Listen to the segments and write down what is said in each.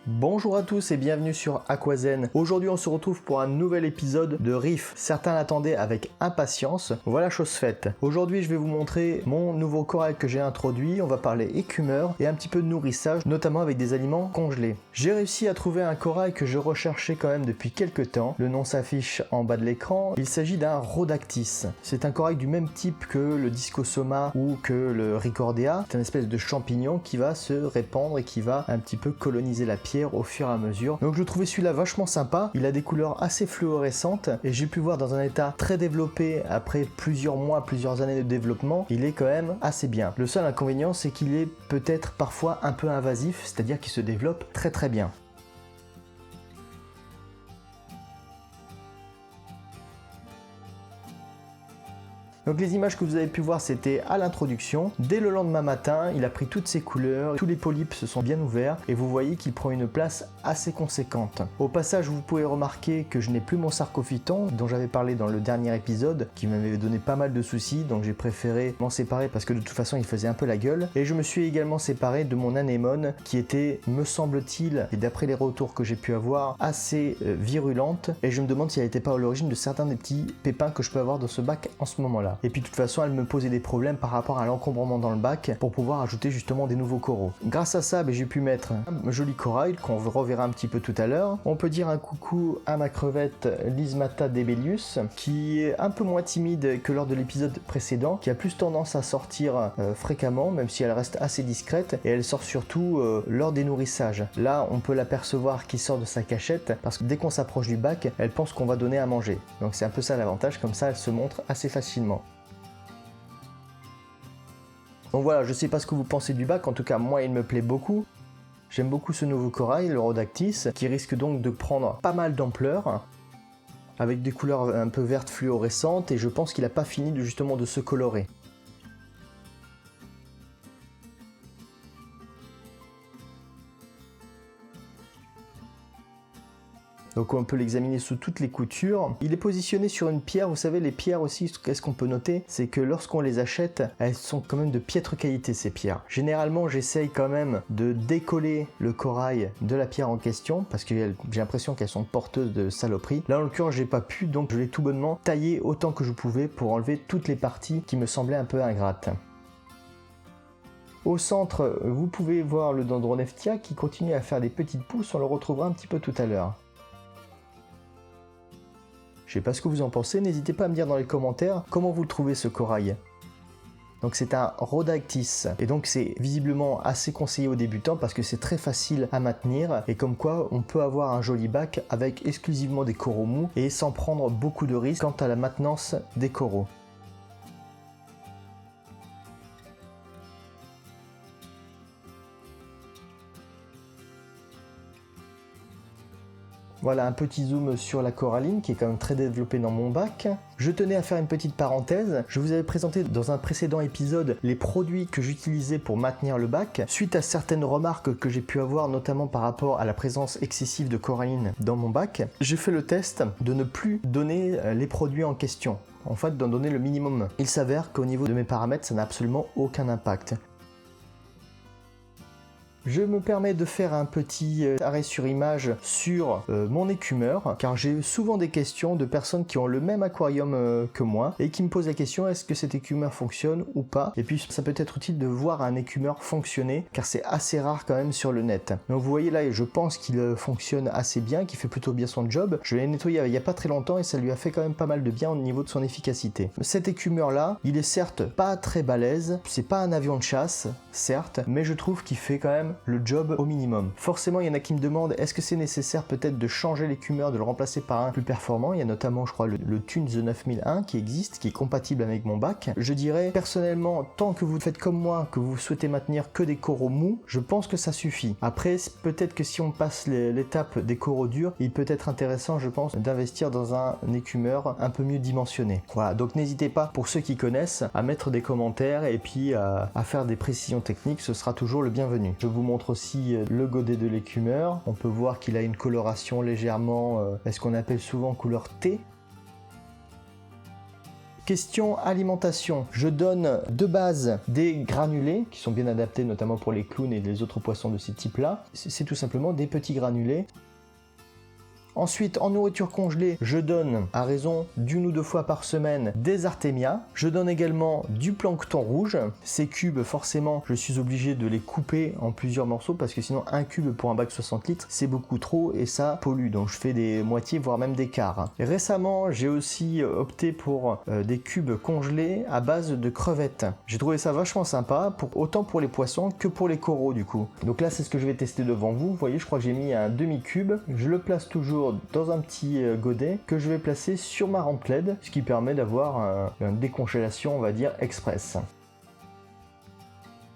Bonjour à tous et bienvenue sur Aquazen. Aujourd'hui on se retrouve pour un nouvel épisode de Reef. Certains l'attendaient avec impatience, voilà chose faite. Aujourd'hui je vais vous montrer mon nouveau corail que j'ai introduit, on va parler écumeur et un petit peu de nourrissage, notamment avec des aliments congelés. J'ai réussi à trouver un corail que je recherchais quand même depuis quelques temps, le nom s'affiche en bas de l'écran, il s'agit d'un Rhodactis. C'est un corail du même type que le Discosoma ou que le Ricordea, c'est une espèce de champignon qui va se répandre et qui va un petit peu coloniser la pierre au fur et à mesure. Donc je trouvais celui-là vachement sympa, il a des couleurs assez fluorescentes et j'ai pu voir dans un état très développé après plusieurs mois, plusieurs années de développement, il est quand même assez bien. Le seul inconvénient c'est qu'il est peut-être parfois un peu invasif, c'est-à-dire qu'il se développe très bien. Donc les images que vous avez pu voir c'était à l'introduction. Dès le lendemain matin, il a pris toutes ses couleurs, tous les polypes se sont bien ouverts et vous voyez qu'il prend une place assez conséquente. Au passage, vous pouvez remarquer que je n'ai plus mon sarcophyton dont j'avais parlé dans le dernier épisode qui m'avait donné pas mal de soucis, donc j'ai préféré m'en séparer parce que de toute façon il faisait un peu la gueule. Et je me suis également séparé de mon anémone qui était, me semble-t-il, et d'après les retours que j'ai pu avoir, assez virulente et je me demande si elle n'était pas à l'origine de certains des petits pépins que je peux avoir dans ce bac en ce moment-là. Et puis de toute façon elle me posait des problèmes par rapport à l'encombrement dans le bac pour pouvoir ajouter justement des nouveaux coraux. Grâce à ça j'ai pu mettre un joli corail qu'on reverra un petit peu tout à l'heure. On peut dire un coucou à ma crevette Lysmata debelius qui est un peu moins timide que lors de l'épisode précédent, qui a plus tendance à sortir fréquemment même si elle reste assez discrète et elle sort surtout lors des nourrissages. Là on peut l'apercevoir qui sort de sa cachette parce que dès qu'on s'approche du bac elle pense qu'on va donner à manger. Donc c'est un peu ça l'avantage, comme ça elle se montre assez facilement. Donc voilà, je sais pas ce que vous pensez du bac, en tout cas moi il me plaît beaucoup. J'aime beaucoup ce nouveau corail, le Rhodactis, qui risque donc de prendre pas mal d'ampleur, avec des couleurs un peu vertes fluorescentes, et je pense qu'il n'a pas fini justement de se colorer. Donc on peut l'examiner sous toutes les coutures. Il est positionné sur une pierre, vous savez les pierres aussi, qu'est-ce qu'on peut noter? C'est que lorsqu'on les achète, elles sont quand même de piètre qualité ces pierres. Généralement j'essaye quand même de décoller le corail de la pierre en question, parce que j'ai l'impression qu'elles sont porteuses de saloperies. Là en l'occurrence j'ai pas pu, donc je l'ai tout bonnement taillé autant que je pouvais pour enlever toutes les parties qui me semblaient un peu ingrates. Au centre, vous pouvez voir le Dendroneftia qui continue à faire des petites pousses, on le retrouvera un petit peu tout à l'heure. Je sais pas ce que vous en pensez, n'hésitez pas à me dire dans les commentaires comment vous le trouvez ce corail. Donc c'est un Rhodactis et donc c'est visiblement assez conseillé aux débutants parce que c'est très facile à maintenir et comme quoi on peut avoir un joli bac avec exclusivement des coraux mous et sans prendre beaucoup de risques quant à la maintenance des coraux. Voilà un petit zoom sur la coralline qui est quand même très développée dans mon bac. Je tenais à faire une petite parenthèse, je vous avais présenté dans un précédent épisode les produits que j'utilisais pour maintenir le bac. Suite à certaines remarques que j'ai pu avoir notamment par rapport à la présence excessive de coralline dans mon bac, j'ai fait le test de ne plus donner les produits en question. En fait d'en donner le minimum. Il s'avère qu'au niveau de mes paramètres ça n'a absolument aucun impact. Je me permets de faire un petit arrêt sur image sur mon écumeur, car j'ai souvent des questions de personnes qui ont le même aquarium que moi et qui me posent la question est-ce que cet écumeur fonctionne ou pas, et puis ça peut être utile de voir un écumeur fonctionner car c'est assez rare quand même sur le net. Donc vous voyez là, je pense qu'il fonctionne assez bien, qu'il fait plutôt bien son job. Je l'ai nettoyé il n'y a pas très longtemps et ça lui a fait quand même pas mal de bien au niveau de son efficacité. Cet écumeur là, il est certes pas très balèze, c'est pas un avion de chasse, certes, mais je trouve qu'il fait quand même le job au minimum. Forcément, il y en a qui me demandent est-ce que c'est nécessaire peut-être de changer l'écumeur, de le remplacer par un plus performant. Il y a notamment, je crois, le Thun The 9001 qui existe, qui est compatible avec mon bac. Je dirais, personnellement, tant que vous faites comme moi, que vous souhaitez maintenir que des coraux mous, je pense que ça suffit. Après, peut-être que si on passe l'étape des coraux durs, il peut être intéressant, je pense, d'investir dans un écumeur un peu mieux dimensionné. Voilà, donc n'hésitez pas, pour ceux qui connaissent, à mettre des commentaires et puis à faire des précisions techniques, ce sera toujours le bienvenu. Je vous montre aussi le godet de l'écumeur. On peut voir qu'il a une coloration légèrement, ce qu'on appelle souvent couleur thé. Question alimentation. Je donne de base des granulés qui sont bien adaptés notamment pour les clowns et les autres poissons de ce type-là. C'est tout simplement des petits granulés. Ensuite, en nourriture congelée, je donne à raison d'1 ou 2 fois par semaine des artémias. Je donne également du plancton rouge. Ces cubes, forcément, je suis obligé de les couper en plusieurs morceaux parce que sinon un cube pour un bac 60 litres, c'est beaucoup trop et ça pollue. Donc je fais des moitiés, voire même des quarts. Récemment, j'ai aussi opté pour des cubes congelés à base de crevettes. J'ai trouvé ça vachement sympa, autant pour les poissons que pour les coraux du coup. Donc là, c'est ce que je vais tester devant vous. Vous voyez, je crois que j'ai mis un demi-cube. Je le place toujours dans un petit godet que je vais placer sur ma rampe LED, ce qui permet d'avoir une décongélation, on va dire, express.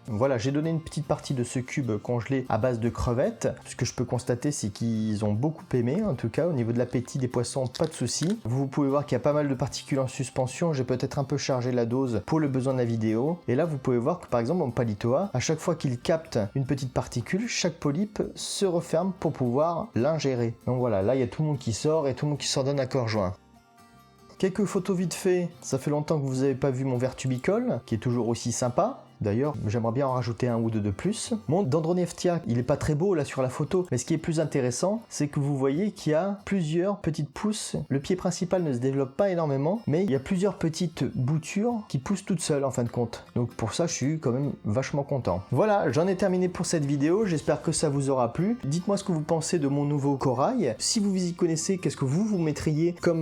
Voilà, j'ai donné une petite partie de ce cube congelé à base de crevettes. Ce que je peux constater, c'est qu'ils ont beaucoup aimé, en tout cas au niveau de l'appétit des poissons, pas de souci. Vous pouvez voir qu'il y a pas mal de particules en suspension. J'ai peut-être un peu chargé la dose pour le besoin de la vidéo. Et là, vous pouvez voir que par exemple, mon palitoa, à chaque fois qu'il capte une petite particule, chaque polype se referme pour pouvoir l'ingérer. Donc voilà, là il y a tout le monde qui sort et tout le monde qui s'en donne à corps joint. Quelques photos vite fait, ça fait longtemps que vous n'avez pas vu mon verre tubicole, qui est toujours aussi sympa. D'ailleurs, j'aimerais bien en rajouter un ou deux de plus. Mon Dendroneftia, il est pas très beau là sur la photo, mais ce qui est plus intéressant, c'est que vous voyez qu'il y a plusieurs petites pousses. Le pied principal ne se développe pas énormément, mais il y a plusieurs petites boutures qui poussent toutes seules en fin de compte. Donc pour ça, je suis quand même vachement content. Voilà, j'en ai terminé pour cette vidéo, j'espère que ça vous aura plu. Dites-moi ce que vous pensez de mon nouveau corail. Si vous y connaissez, qu'est-ce que vous mettriez comme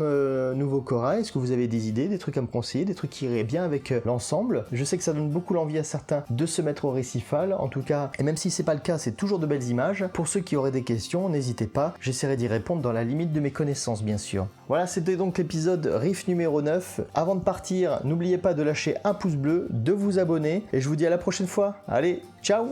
nouveau corail? Est-ce que vous avez des idées, des trucs à me conseiller, des trucs qui iraient bien avec l'ensemble? Je sais que ça donne beaucoup l'envie à certains de se mettre au récifal, en tout cas, et même si c'est pas le cas, c'est toujours de belles images. Pour ceux qui auraient des questions, n'hésitez pas, j'essaierai d'y répondre dans la limite de mes connaissances bien sûr. Voilà, c'était donc l'épisode Riff numéro 9. Avant de partir, n'oubliez pas de lâcher un pouce bleu, de vous abonner, et je vous dis à la prochaine fois. Allez, ciao!